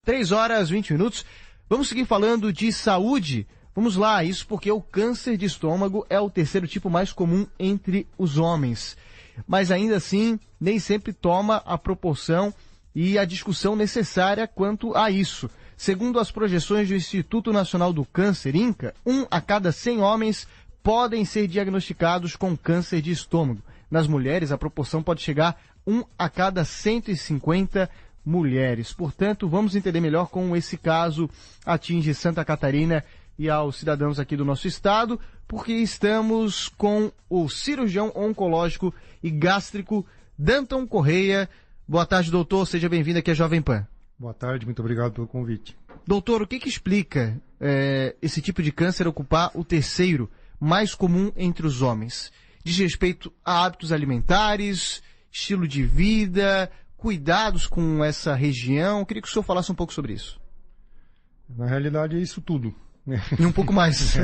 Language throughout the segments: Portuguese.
3h20. Vamos seguir falando de saúde? Vamos lá, isso porque o câncer de estômago é o terceiro tipo mais comum entre os homens. Mas ainda assim, nem sempre toma a proporção e a discussão necessária quanto a isso. Segundo as projeções do Instituto Nacional do Câncer, INCA, 1 a cada 100 homens podem ser diagnosticados com câncer de estômago. Nas mulheres, a proporção pode chegar a 1 a cada 150 mulheres. Portanto, vamos entender melhor como esse caso atinge Santa Catarina e aos cidadãos aqui do nosso estado, porque estamos com o cirurgião oncológico e gástrico Danton Correia. Boa tarde, doutor. Seja bem-vindo aqui à Jovem Pan. Boa tarde, muito obrigado pelo convite. Doutor, o que explica esse tipo de câncer ocupar o terceiro mais comum entre os homens? Diz respeito a hábitos alimentares, estilo de vida, cuidados com essa região. Eu queria que o senhor falasse um pouco sobre isso. Na realidade é isso tudo. E um pouco mais.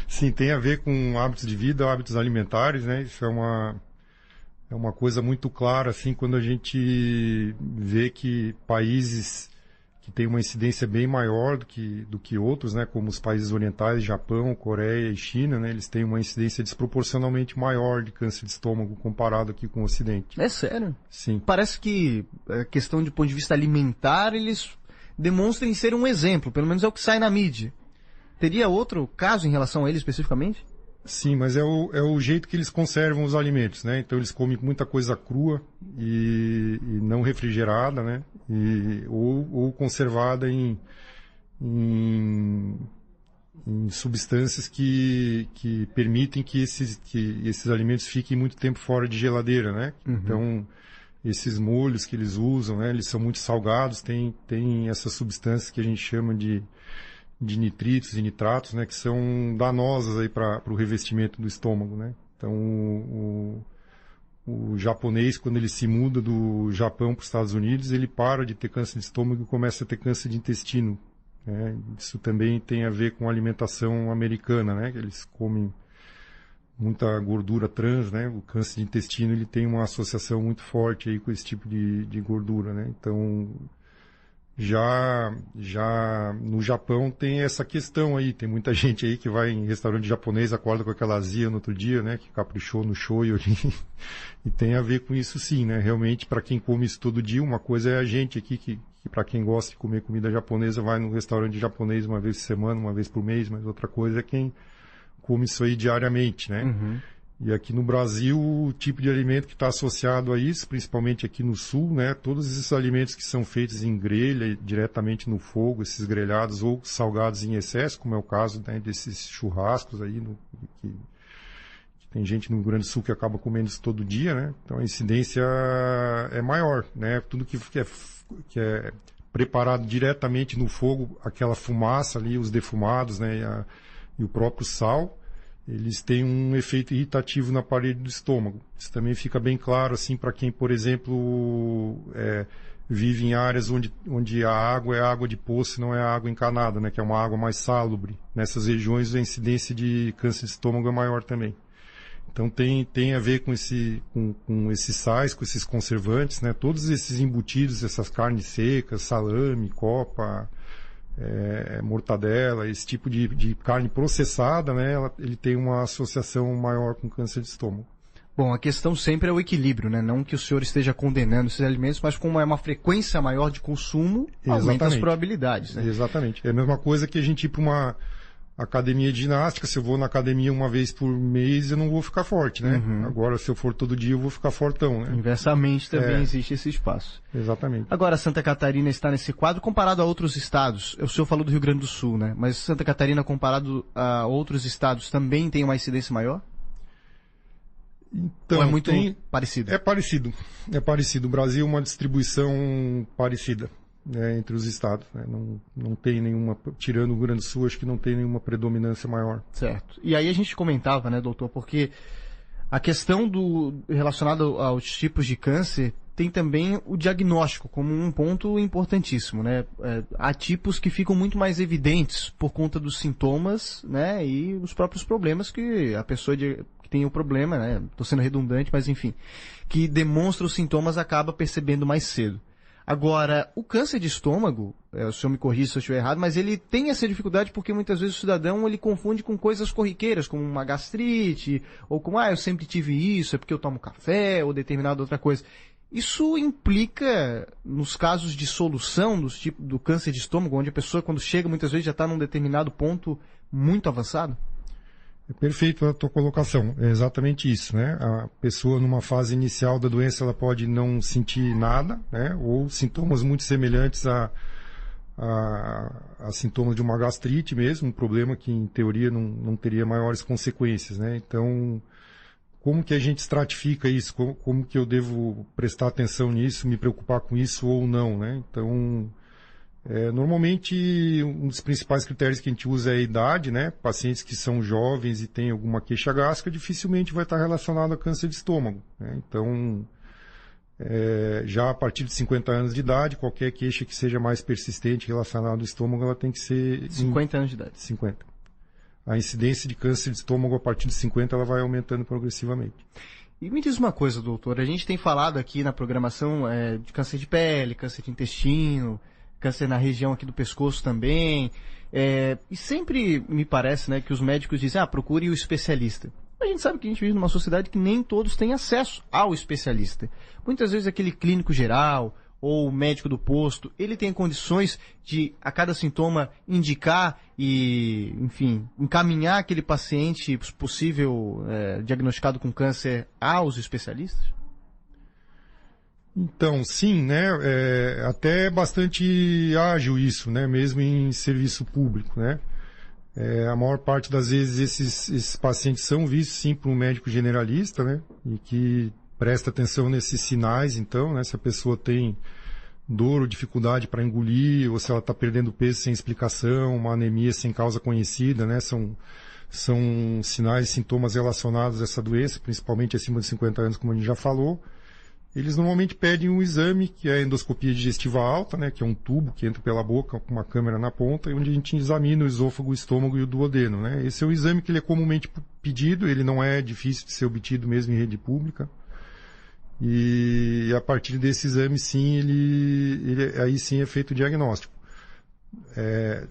Sim, tem a ver com hábitos de vida, hábitos alimentares, né? Isso é uma coisa muito clara, assim, quando a gente vê que países que têm uma incidência bem maior do que outros, né? Como os países orientais, Japão, Coreia e China, né? Eles têm uma incidência desproporcionalmente maior de câncer de estômago comparado aqui com o Ocidente. É sério? Sim. Parece que a questão de ponto de vista alimentar, eles demonstrem ser um exemplo, pelo menos é o que sai na mídia. Teria outro caso em relação a ele especificamente? Sim, mas é o jeito que eles conservam os alimentos, né? Então eles comem muita coisa crua e não refrigerada, né? Ou conservada em substâncias que permitem que esses alimentos fiquem muito tempo fora de geladeira, né? Uhum. Então esses molhos que eles usam, né? Eles são muito salgados, tem essas substâncias que a gente chama de nitritos e nitratos, né, que são danosas aí para o revestimento do estômago, né? Então o japonês, quando ele se muda do Japão para os Estados Unidos, ele para de ter câncer de estômago e começa a ter câncer de intestino, né? Isso também tem a ver com a alimentação americana, né? Eles comem muita gordura trans, né? O câncer de intestino ele tem uma associação muito forte aí com esse tipo de gordura, né? Então já no Japão tem essa questão aí, tem muita gente aí que vai em restaurante japonês, acorda com aquela azia no outro dia, né, que caprichou no shoyu ali, e tem a ver com isso sim, né, realmente para quem come isso todo dia, uma coisa é a gente aqui que para quem gosta de comer comida japonesa vai no restaurante japonês uma vez por semana, uma vez por mês, mas outra coisa é quem come isso aí diariamente, né. Uhum. E aqui no Brasil, o tipo de alimento que está associado a isso, principalmente aqui no sul, né? Todos esses alimentos que são feitos em grelha, diretamente no fogo, esses grelhados ou salgados em excesso, como é o caso, né, desses churrascos aí, que tem gente no Rio Grande do Sul que acaba comendo isso todo dia, né? Então a incidência é maior, né? Tudo que é preparado diretamente no fogo, aquela fumaça ali, os defumados, né? E o próprio sal, eles têm um efeito irritativo na parede do estômago. Isso também fica bem claro, assim, para quem, por exemplo, vive em áreas onde a água é água de poço e não é água encanada, né, que é uma água mais salubre. Nessas regiões a incidência de câncer de estômago é maior também. Então tem a ver com esses sais, com esses conservantes, né, todos esses embutidos, essas carnes secas, salame, copa, mortadela, esse tipo de carne processada, né, ele tem uma associação maior com câncer de estômago. Bom, a questão sempre é o equilíbrio, né? Não que o senhor esteja condenando esses alimentos, mas como é uma frequência maior de consumo, aumenta as probabilidades, né? Exatamente. É a mesma coisa que a gente ir para uma academia de ginástica. Se eu vou na academia uma vez por mês, eu não vou ficar forte, né? Uhum. Agora, se eu for todo dia, eu vou ficar fortão, né? Inversamente também existe esse espaço. Exatamente. Agora, Santa Catarina está nesse quadro comparado a outros estados. O senhor falou do Rio Grande do Sul, né? Mas Santa Catarina, comparado a outros estados, também tem uma incidência maior? Então, ou é muito parecido? É parecido. É parecido. O Brasil é uma distribuição parecida, né, entre os estados, né? Não tem nenhuma, tirando o Rio Grande do Sul, acho que não tem nenhuma predominância maior. Certo. E aí a gente comentava, né, doutor, porque a questão relacionada aos tipos de câncer tem também o diagnóstico como um ponto importantíssimo, né? Há tipos que ficam muito mais evidentes por conta dos sintomas, né, e os próprios problemas que a pessoa que tem o problema, né, estou sendo redundante, mas enfim, que demonstra os sintomas acaba percebendo mais cedo. Agora, o câncer de estômago, o senhor me corrija se eu estiver errado, mas ele tem essa dificuldade porque muitas vezes o cidadão ele confunde com coisas corriqueiras, como uma gastrite, ou como, eu sempre tive isso, é porque eu tomo café, ou determinada outra coisa. Isso implica, nos casos de solução do câncer de estômago, onde a pessoa, quando chega, muitas vezes já está num determinado ponto muito avançado? É perfeito a tua colocação, é exatamente isso, né? A pessoa numa fase inicial da doença ela pode não sentir nada, né? Ou sintomas muito semelhantes a sintomas de uma gastrite mesmo, um problema que em teoria não teria maiores consequências, né? Então, como que a gente estratifica isso? Como que eu devo prestar atenção nisso, me preocupar com isso ou não, né? Então, normalmente, um dos principais critérios que a gente usa é a idade, né? Pacientes que são jovens e têm alguma queixa gástrica dificilmente vai estar relacionado a câncer de estômago, né? Então, já a partir de 50 anos de idade, qualquer queixa que seja mais persistente relacionada ao estômago, ela tem que ser... 50 anos de idade. 50. A incidência de câncer de estômago a partir de 50, ela vai aumentando progressivamente. E me diz uma coisa, doutor, a gente tem falado aqui na programação de câncer de pele, câncer de intestino, câncer na região aqui do pescoço também, e sempre me parece, né, que os médicos dizem, procure o especialista. A gente sabe que a gente vive numa sociedade que nem todos têm acesso ao especialista. Muitas vezes aquele clínico geral ou o médico do posto, ele tem condições de, a cada sintoma, indicar e, enfim, encaminhar aquele paciente possível diagnosticado com câncer aos especialistas? Então, sim, né? Até bastante ágil isso, né? Mesmo em serviço público, né? A maior parte das vezes esses pacientes são vistos, sim, por um médico generalista, né? E que presta atenção nesses sinais, então, né? Se a pessoa tem dor ou dificuldade para engolir, ou se ela está perdendo peso sem explicação, uma anemia sem causa conhecida, né? São sinais e sintomas relacionados a essa doença, principalmente acima de 50 anos, como a gente já falou. Eles normalmente pedem um exame, que é a endoscopia digestiva alta, né, que é um tubo que entra pela boca com uma câmera na ponta, onde a gente examina o esôfago, o estômago e o duodeno, né? Esse é o exame que ele é comumente pedido, ele não é difícil de ser obtido mesmo em rede pública. E a partir desse exame, sim, aí sim é feito o diagnóstico.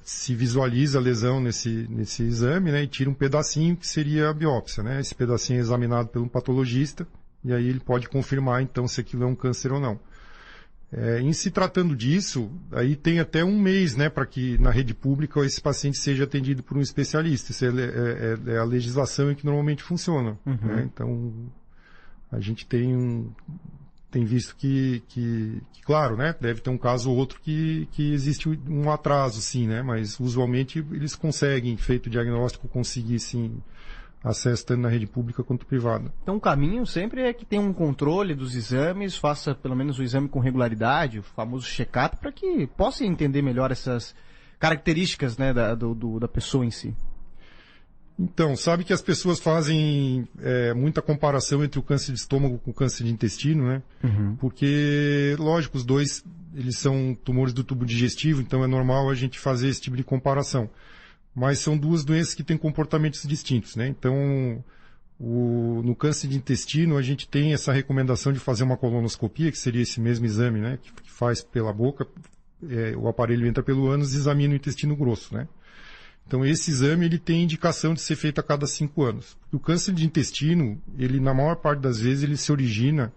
Se visualiza a lesão nesse exame, né, e tira um pedacinho que seria a biópsia, né? Esse pedacinho é examinado por um patologista, e aí ele pode confirmar, então, se aquilo é um câncer ou não. Em se tratando disso, aí tem até um mês, né, para que na rede pública esse paciente seja atendido por um especialista. Isso é a legislação em que normalmente funciona. Uhum. Né? Então, a gente tem visto que, claro, né, deve ter um caso ou outro que existe um atraso, sim, né, mas usualmente eles conseguem, feito o diagnóstico, conseguir, sim, acesso tanto na rede pública quanto privada. Então o caminho sempre é que tenha um controle dos exames, faça pelo menos o exame com regularidade, o famoso check-up, para que possa entender melhor essas características, né, da pessoa em si. Então, sabe que as pessoas fazem muita comparação entre o câncer de estômago com o câncer de intestino, né? Uhum. Porque, lógico, os dois eles são tumores do tubo digestivo, então é normal a gente fazer esse tipo de comparação. Mas são duas doenças que têm comportamentos distintos, né? Então, no câncer de intestino, a gente tem essa recomendação de fazer uma colonoscopia, que seria esse mesmo exame, né? Que faz pela boca, o aparelho entra pelo ânus e examina o intestino grosso, né? Então, esse exame, ele tem indicação de ser feito a cada 5 anos. O câncer de intestino, ele, na maior parte das vezes, ele se origina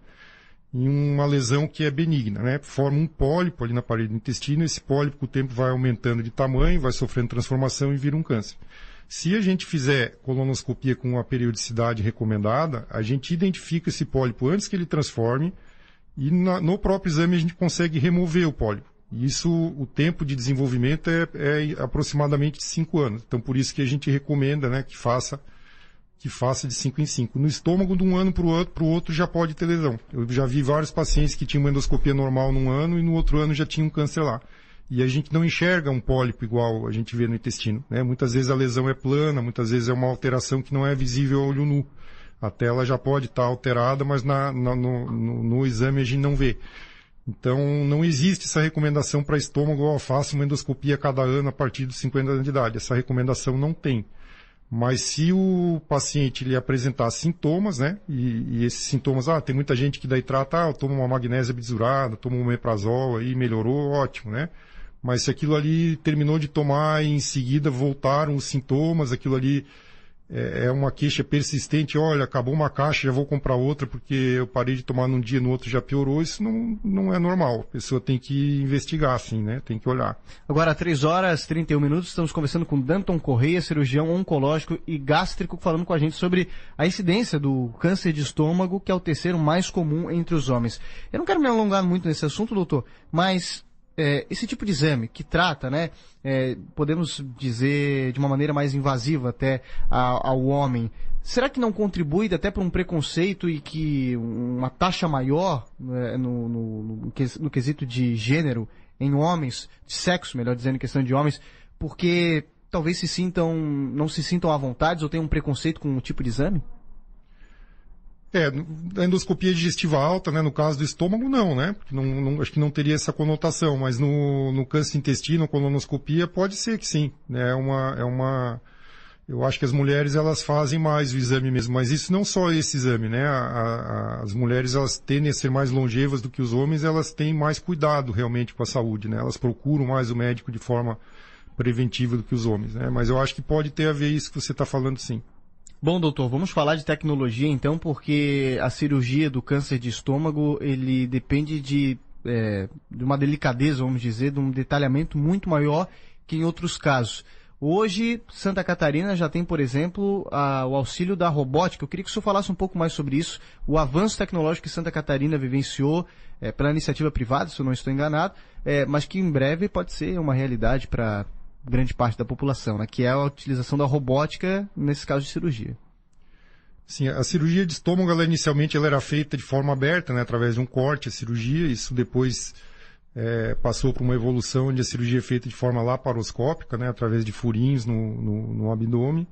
em uma lesão que é benigna, né? Forma um pólipo ali na parede do intestino, esse pólipo com o tempo vai aumentando de tamanho, vai sofrendo transformação e vira um câncer. Se a gente fizer colonoscopia com a periodicidade recomendada, a gente identifica esse pólipo antes que ele transforme e no próprio exame a gente consegue remover o pólipo. E isso, o tempo de desenvolvimento é aproximadamente 5 anos. Então, por isso que a gente recomenda, né, que faça de 5 em 5. No estômago, de um ano para o outro, já pode ter lesão. Eu já vi vários pacientes que tinham uma endoscopia normal num ano e no outro ano já tinha um câncer lá. E a gente não enxerga um pólipo igual a gente vê no intestino, né? Muitas vezes a lesão é plana, muitas vezes é uma alteração que não é visível a olho nu. A tela já pode estar alterada, mas no exame a gente não vê. Então, não existe essa recomendação para estômago, faça uma endoscopia a cada ano a partir dos 50 anos de idade. Essa recomendação não tem. Mas se o paciente ele apresentar sintomas, né, e esses sintomas, tem muita gente que daí trata, toma uma magnésia bisurada, toma um omeprazol aí, melhorou, ótimo, né? Mas se aquilo ali terminou de tomar e em seguida voltaram os sintomas, aquilo ali é uma queixa persistente, olha, acabou uma caixa, já vou comprar outra porque eu parei de tomar num dia, no outro já piorou, isso não é normal. A pessoa tem que investigar, assim, né? Tem que olhar. Agora, 3h31, estamos conversando com Danton Correia, cirurgião oncológico e gástrico, falando com a gente sobre a incidência do câncer de estômago, que é o terceiro mais comum entre os homens. Eu não quero me alongar muito nesse assunto, doutor, mas esse tipo de exame que trata, né, podemos dizer de uma maneira mais invasiva até ao homem, será que não contribui até para um preconceito e que uma taxa maior no quesito de gênero em homens, de sexo, melhor dizendo, em questão de homens, porque talvez não se sintam à vontade ou tenham um preconceito com o tipo de exame? A endoscopia digestiva alta, né, no caso do estômago, não, né? Porque acho que não teria essa conotação, mas no câncer de intestino, colonoscopia, pode ser que sim, né? Eu acho que as mulheres, elas fazem mais o exame mesmo, mas isso não só esse exame, né? As mulheres, elas tendem a ser mais longevas do que os homens, elas têm mais cuidado realmente com a saúde, né? Elas procuram mais o médico de forma preventiva do que os homens, né? Mas eu acho que pode ter a ver isso que você está falando, sim. Bom, doutor, vamos falar de tecnologia então, porque a cirurgia do câncer de estômago, ele depende de uma delicadeza, vamos dizer, de um detalhamento muito maior que em outros casos. Hoje, Santa Catarina já tem, por exemplo, o auxílio da robótica. Eu queria que o senhor falasse um pouco mais sobre isso, o avanço tecnológico que Santa Catarina vivenciou pela iniciativa privada, se eu não estou enganado, mas que em breve pode ser uma realidade para grande parte da população, né, que é a utilização da robótica nesse caso de cirurgia. Sim, a cirurgia de estômago, inicialmente ela era feita de forma aberta, né, através de um corte, a cirurgia, isso depois passou por uma evolução onde a cirurgia é feita de forma laparoscópica, né, através de furinhos no abdômen.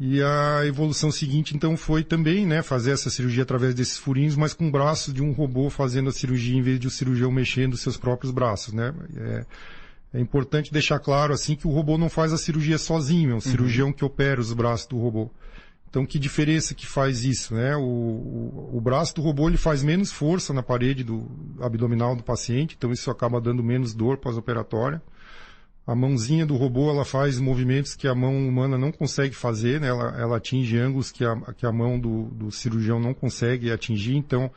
E a evolução seguinte, então, foi também, né, fazer essa cirurgia através desses furinhos, mas com o braço de um robô fazendo a cirurgia em vez de o cirurgião mexendo os seus próprios braços, né. É importante deixar claro, assim, que o robô não faz a cirurgia sozinho, é um cirurgião que opera os braços do robô. Então, que diferença que faz isso, né? O braço do robô, ele faz menos força na parede abdominal do paciente, então isso acaba dando menos dor pós-operatória. A mãozinha do robô, ela faz movimentos que a mão humana não consegue fazer, né? Ela atinge ângulos que a mão do cirurgião não consegue atingir, então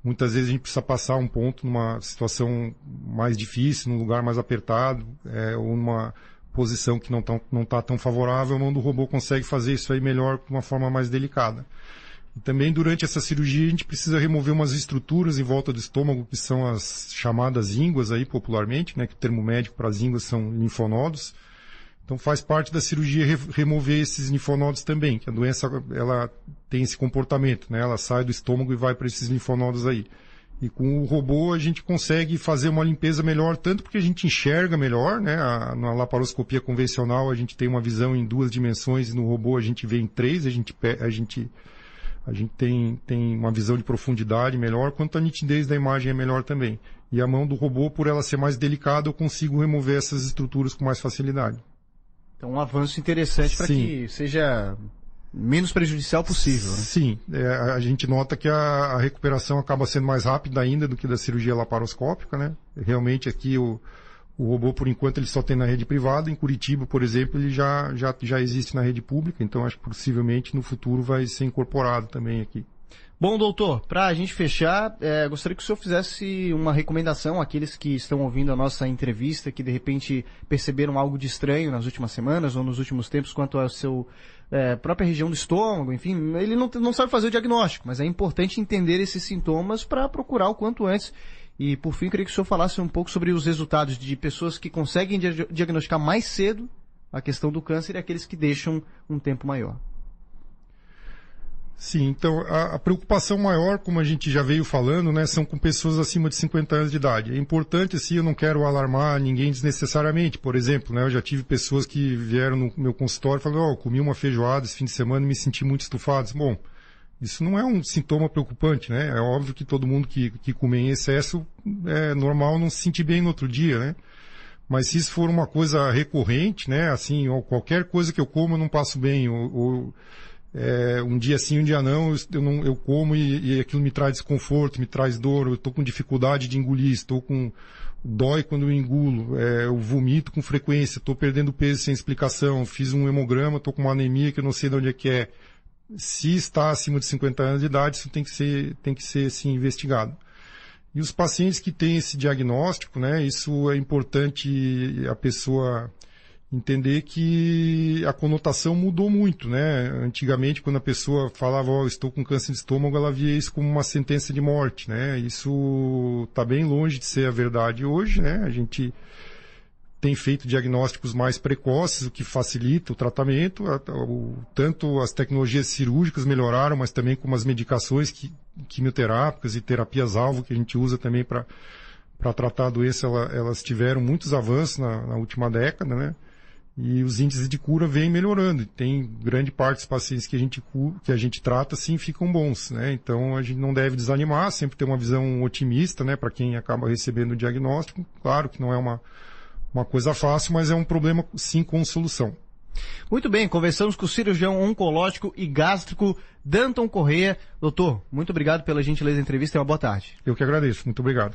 muitas vezes a gente precisa passar um ponto numa situação mais difícil, num lugar mais apertado, ou numa posição que não está tão favorável, a mão do robô consegue fazer isso aí melhor, de uma forma mais delicada. E também durante essa cirurgia a gente precisa remover umas estruturas em volta do estômago, que são as chamadas ínguas aí popularmente, né, que o termo médico para as ínguas são linfonodos. Então faz parte da cirurgia remover esses linfonodos também, que a doença ela tem esse comportamento, né? Ela sai do estômago e vai para esses linfonodos aí. E com o robô a gente consegue fazer uma limpeza melhor, tanto porque a gente enxerga melhor, né? Na laparoscopia convencional a gente tem uma visão em 2 dimensões e no robô a gente vê em 3, a gente tem uma visão de profundidade melhor, quanto a nitidez da imagem é melhor também. E a mão do robô, por ela ser mais delicada, eu consigo remover essas estruturas com mais facilidade. Então, um avanço interessante para que seja menos prejudicial possível, né? Sim, a gente nota que a recuperação acaba sendo mais rápida ainda do que da cirurgia laparoscópica, né? Realmente aqui o robô, por enquanto, ele só tem na rede privada. Em Curitiba, por exemplo, ele já existe na rede pública, então acho que possivelmente no futuro vai ser incorporado também aqui. Bom, doutor, para a gente fechar, gostaria que o senhor fizesse uma recomendação àqueles que estão ouvindo a nossa entrevista, que de repente perceberam algo de estranho nas últimas semanas ou nos últimos tempos quanto à sua própria região do estômago, enfim, ele não sabe fazer o diagnóstico, mas é importante entender esses sintomas para procurar o quanto antes. E, por fim, eu queria que o senhor falasse um pouco sobre os resultados de pessoas que conseguem diagnosticar mais cedo a questão do câncer e aqueles que deixam um tempo maior. Sim, então a preocupação maior, como a gente já veio falando, né, são com pessoas acima de 50 anos de idade. É importante, assim, eu não quero alarmar ninguém desnecessariamente. Por exemplo, né, eu já tive pessoas que vieram no meu consultório e falaram, comi uma feijoada esse fim de semana e me senti muito estufado. Bom, isso não é um sintoma preocupante, né? É óbvio que todo mundo que come em excesso é normal não se sentir bem no outro dia, né? Mas se isso for uma coisa recorrente, né, assim, ou qualquer coisa que eu como eu não passo bem, um dia sim, um dia não, eu como e aquilo me traz desconforto, me traz dor, eu estou com dificuldade de engolir, dói quando eu engulo, eu vomito com frequência, estou perdendo peso sem explicação, fiz um hemograma, estou com uma anemia que eu não sei de onde é que é. Se está acima de 50 anos de idade, isso tem que ser sim, investigado. E os pacientes que têm esse diagnóstico, né, isso é importante a pessoa entender que a conotação mudou muito, né? Antigamente, quando a pessoa falava, estou com câncer de estômago, ela via isso como uma sentença de morte, né? Isso está bem longe de ser a verdade hoje, né? A gente tem feito diagnósticos mais precoces, o que facilita o tratamento. Tanto as tecnologias cirúrgicas melhoraram, mas também como as medicações quimioterápicas e terapias-alvo que a gente usa também para tratar a doença, elas tiveram muitos avanços na última década, né? E os índices de cura vêm melhorando. Tem grande parte dos pacientes que a gente trata, sim, ficam bons, né? Então, a gente não deve desanimar, sempre ter uma visão otimista, né? Para quem acaba recebendo o diagnóstico. Claro que não é uma coisa fácil, mas é um problema, sim, com solução. Muito bem, conversamos com o cirurgião oncológico e gástrico Danton Corrêa. Doutor, muito obrigado pela gentileza da entrevista e uma boa tarde. Eu que agradeço. Muito obrigado.